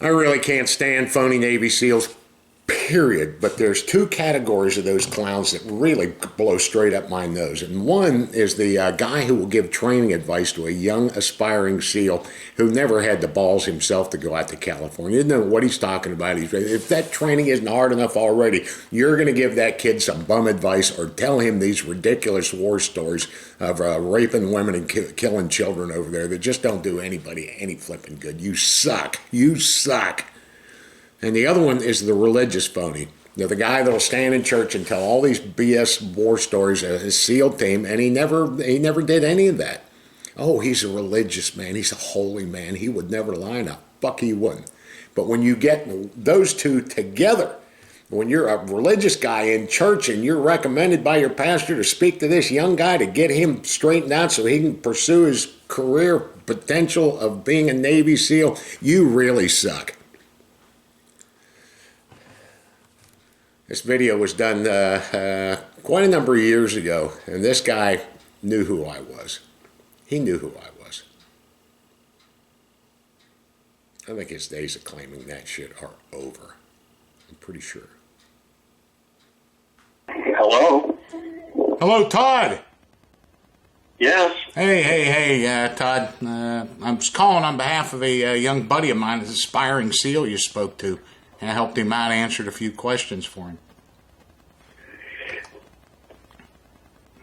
I really can't stand phony Navy SEALs, period. But there's two categories of those clowns that really blow straight up my nose. And one is the guy who will give training advice to a young aspiring SEAL who never had the balls himself to go out to California. He doesn't know what he's talking about. If that training isn't hard enough already, you're going to give that kid some bum advice or tell him these ridiculous war stories of raping women and killing children over there that just don't do anybody any flipping good. You suck. You suck. And the other one is the religious phony. The guy that'll stand in church and tell all these BS war stories of his SEAL team, and he never did any of that. Oh, he's a religious man. He's a holy man. He would never lie. No, fuck he wouldn't. But when you get those two together, when you're a religious guy in church and you're recommended by your pastor to speak to this young guy to get him straightened out so he can pursue his career potential of being a Navy SEAL, you really suck. This video was done quite a number of years ago, and this guy knew who I was. He knew who I was. I think his days of claiming that shit are over. I'm pretty sure. Hello? Hello, Todd. Yes. Hey, Todd. I was calling on behalf of a young buddy of mine, an aspiring SEAL you spoke to. And I helped him out, answered a few questions for him.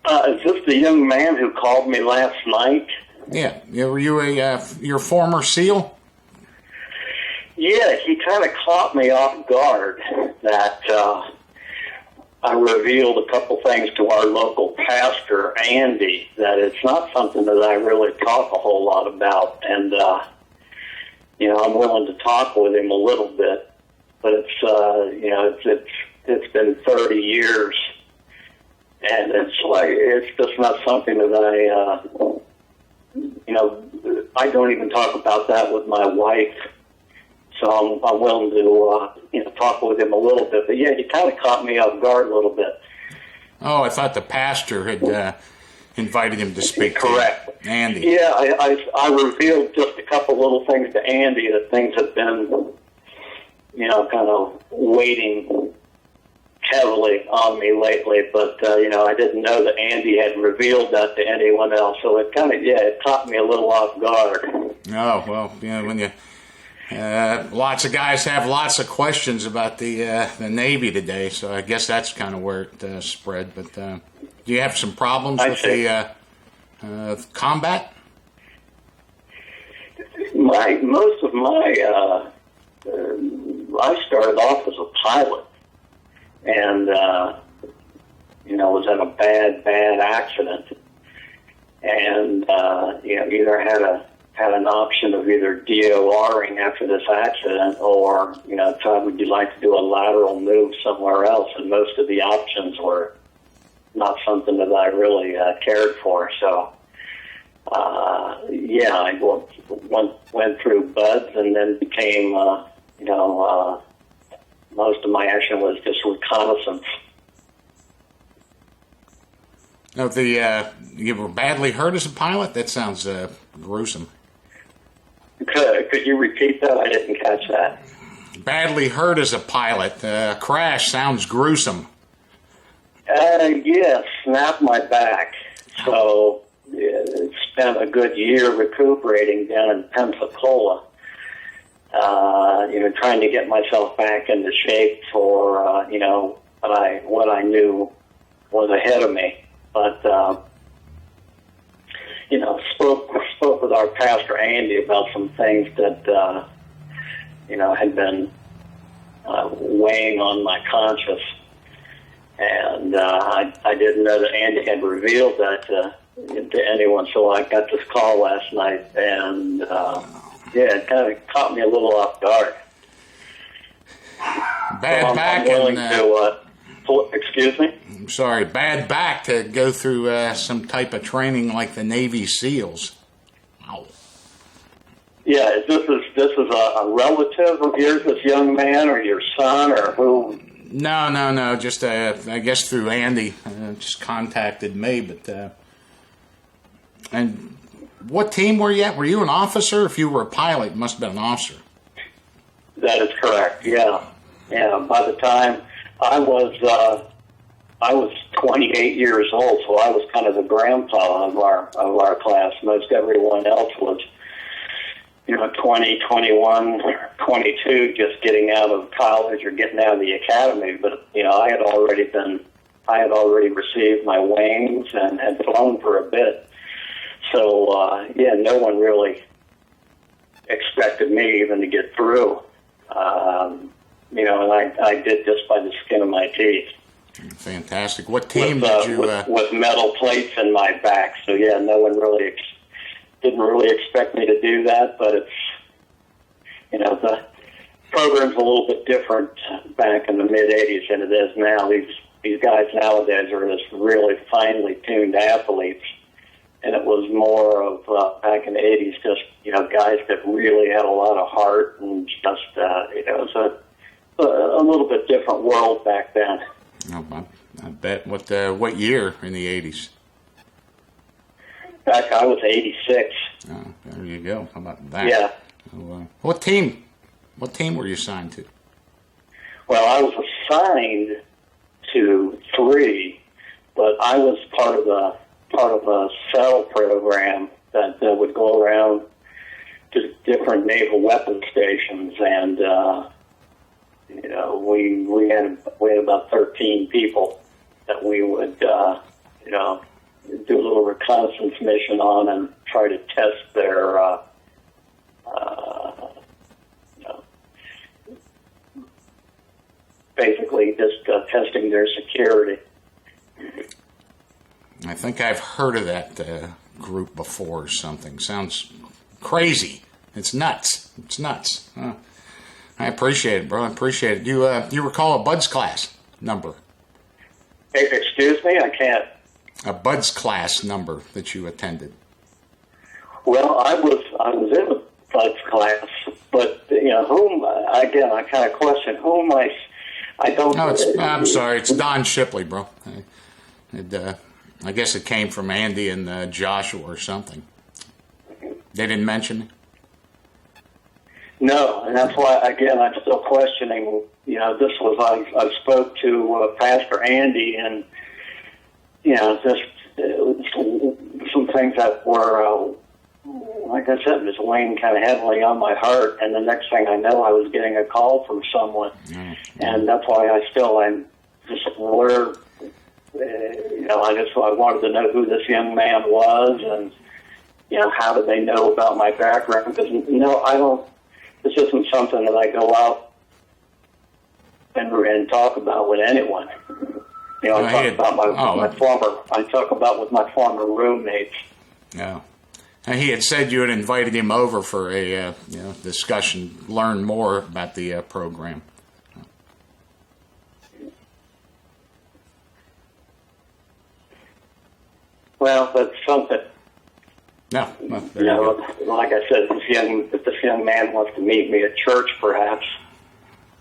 Is this the young man who called me last night? Yeah. Were you your former SEAL? Yeah, he kind of caught me off guard that I revealed a couple things to our local pastor, Andy, that it's not something that I really talk a whole lot about. And, I'm willing to talk with him a little bit. But it's been 30 years, and it's just not something that I don't even talk about that with my wife. So I'm willing to talk with him a little bit. But yeah, he kind of caught me off guard a little bit. Oh, I thought the pastor had invited him to speak. Correct. To Andy. Yeah, I revealed just a couple little things to Andy that things have been kind of waiting heavily on me lately, but, I didn't know that Andy had revealed that to anyone else, so it caught me a little off guard. Oh, well, when you, lots of guys have lots of questions about the Navy today, so I guess that's kind of where it spread, but do you have some problems with the combat? Most of my, I started off as a pilot, and was in a bad accident, and either had an option of either DORing after this accident, or would you like to do a lateral move somewhere else? And most of the options were not something that I really cared for. So I went through BUDS and then became most of my action was just reconnaissance. Now, you were badly hurt as a pilot? That sounds gruesome. Could you repeat that? I didn't catch that. Badly hurt as a pilot. Crash sounds gruesome. Yes, snapped my back. So spent a good year recuperating down in Pensacola. Trying to get myself back into shape for, what I knew was ahead of me. But, spoke with our pastor, Andy, about some things that, had been weighing on my conscience. And I didn't know that Andy had revealed that to anyone, so I got this call last night, and it kind of caught me a little off guard. Bad back. I'm willing to, excuse me? I'm sorry, bad back to go through some type of training like the Navy SEALs. Wow. Yeah, this is a relative of yours, this young man, or your son, or who? No. Just I guess through Andy, just contacted me. But and what team were you at? Were you an officer? If you were a pilot, you must have been an officer. That is correct. Yeah, yeah. By the time I was 28 years old, so I was kind of the grandpa of our class. Most everyone else was, 20, 21, 22, just getting out of college or getting out of the academy. But I had already received my wings and had flown for a bit. So no one really expected me even to get through. And I did just by the skin of my teeth. Fantastic. What team did you... With metal plates in my back. So, no one really didn't really expect me to do that, but it's, the program's a little bit different back in the mid-'80s than it is now. These guys nowadays are just really finely tuned athletes, and it was more of, back in the 80s, just, guys that really had a lot of heart and just, it was a little bit different world back then. Oh, I bet. What year in the 80s? Back, I was 86. Oh, there you go. How about that? Yeah. So, what team were you assigned to? Well, I was assigned to 3, but I was part of a cell program that would go around to different naval weapon stations, and we had about 13 people that we would do a little reconnaissance mission on and try to test their basically just testing their security. I think I've heard of that group before or something. Sounds crazy. It's nuts. It's nuts. I appreciate it, bro. I appreciate it. Do you recall a Bud's class number? Excuse me? I can't. A Bud's class number that you attended. Well, I was in a Bud's class, but I kind of question whom I don't. No, I'm sorry. It's Don Shipley, bro. I guess it came from Andy and Joshua or something. They didn't mention it? No, and that's why, again, I'm still questioning. This was, I spoke to Pastor Andy, and, just some things that were, like I said, just weighing kind of heavily on my heart, and the next thing I know, I was getting a call from someone, and that's why I'm just alert. I wanted to know who this young man was, and, how did they know about my background, because, I don't, this isn't something that I go out and talk about with anyone. I talk about with my former roommates. Yeah. He had said you had invited him over for a discussion, learn more about the program. Well, that's something. No, like I said, if this young man wants to meet me at church, perhaps.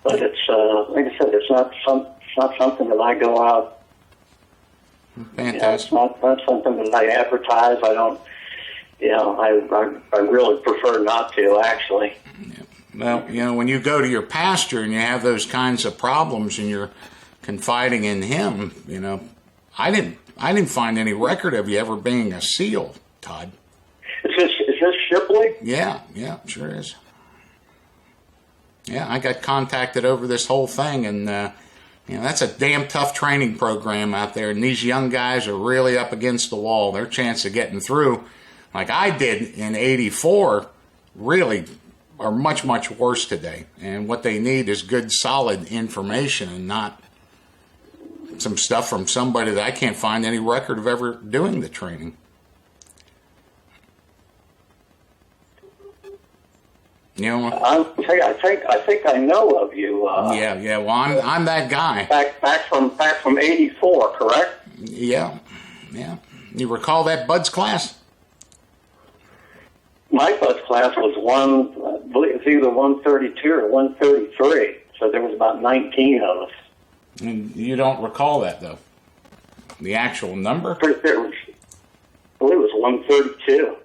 But it's like I said, it's not something that I go out. Fantastic. It's not something that I advertise. I don't. I really prefer not to, actually. Yeah. Well, when you go to your pastor and you have those kinds of problems and you're confiding in him, I didn't find any record of you ever being a SEAL, Todd. Is this Shipley? Yeah, sure is. Yeah, I got contacted over this whole thing, and that's a damn tough training program out there, and these young guys are really up against the wall. Their chance of getting through, like I did in '84, really are much, much worse today. And what they need is good, solid information, and not some stuff from somebody that I can't find any record of ever doing the training. I think I know of you. Yeah. Well, I'm that guy. Back from '84, correct? Yeah. You recall that Bud's class? My Bud's class was I believe it was either 132 or 133. So there was about 19 of us. And you don't recall that though? The actual number? I believe it was 132.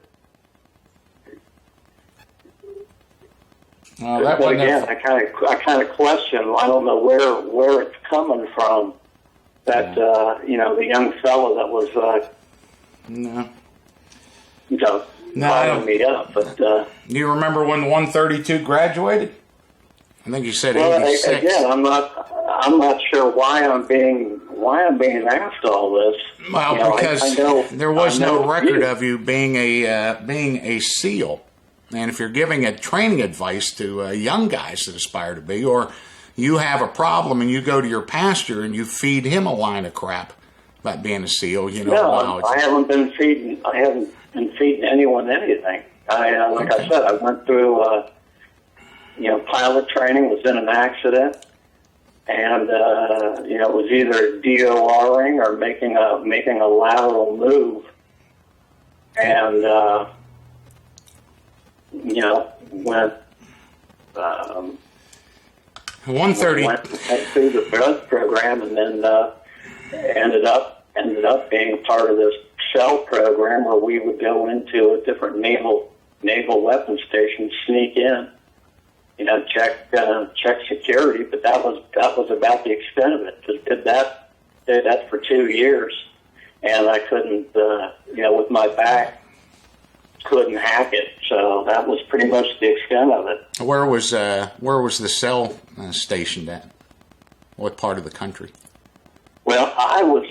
Well, that but wasn't again, I kind of question. I don't know where it's coming from. That the young fellow that was no. Firing me up. But do you remember when the 132 graduated? I think you said well, 86. again, I'm not sure why I'm being asked all this. Well, because I know, there was no record you. of you being a SEAL, and if you're giving training advice to young guys that aspire to be, or you have a problem and you go to your pastor and you feed him a line of crap about being a SEAL, No, I haven't been feeding anyone anything. Like I said, I went through pilot training, was in an accident, and it was either DORing or making a lateral move, and went 130 went through the growth program, and then ended up being part of this shell program where we would go into a different naval weapons station, sneak in, check security. But that was about the extent of it. Just did that for 2 years, and I couldn't, with my back, couldn't hack it. So that was pretty much the extent of it. Where was the cell stationed at? What part of the country? Well, I was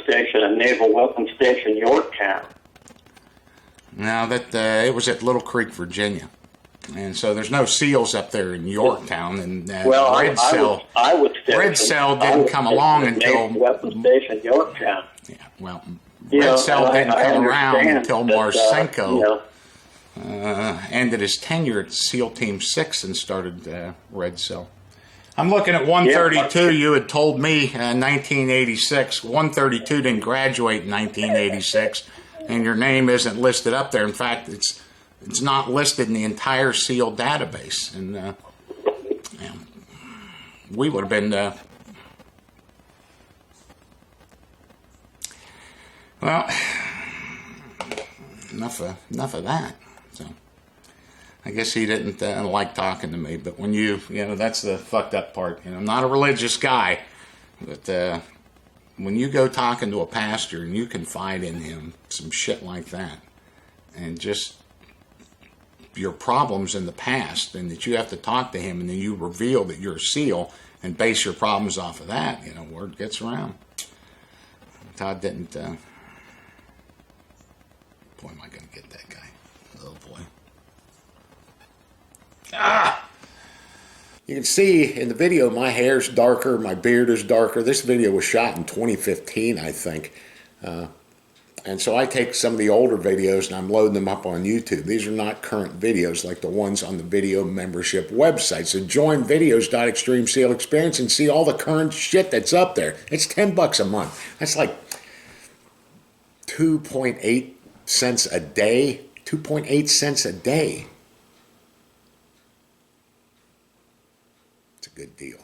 stationed at Naval Weapons Station Yorktown. Now that it was at Little Creek, Virginia, and so there's no SEALs up there in Yorktown. And Red Cell didn't come along until Naval Weapons Station Yorktown. Yeah, well, Red Cell didn't come around until Marcinko ended his tenure at SEAL Team 6 and started Red Cell. I'm looking at 132. Yeah. You had told me 1986. 132 didn't graduate in 1986, and your name isn't listed up there. In fact, it's not listed in the entire SEAL database. And we would have been well. Enough of that. So I guess he didn't like talking to me, but when that's the fucked up part. I'm not a religious guy, but when you go talking to a pastor and you confide in him some shit like that, and just your problems in the past, and that you have to talk to him, and then you reveal that you're a SEAL and base your problems off of that, word gets around. Todd didn't. Boy, am I going to get that guy. Oh, boy. You can see in the video my hair's darker, my beard is darker. This video was shot in 2015, I think. And so I take some of the older videos and I'm loading them up on YouTube. These are not current videos like the ones on the video membership website. So join videos.extreme SEAL Experience and see all the current shit that's up there. It's $10 a month. That's like 2.8 cents a day. 2.8 cents a day. It's a good deal.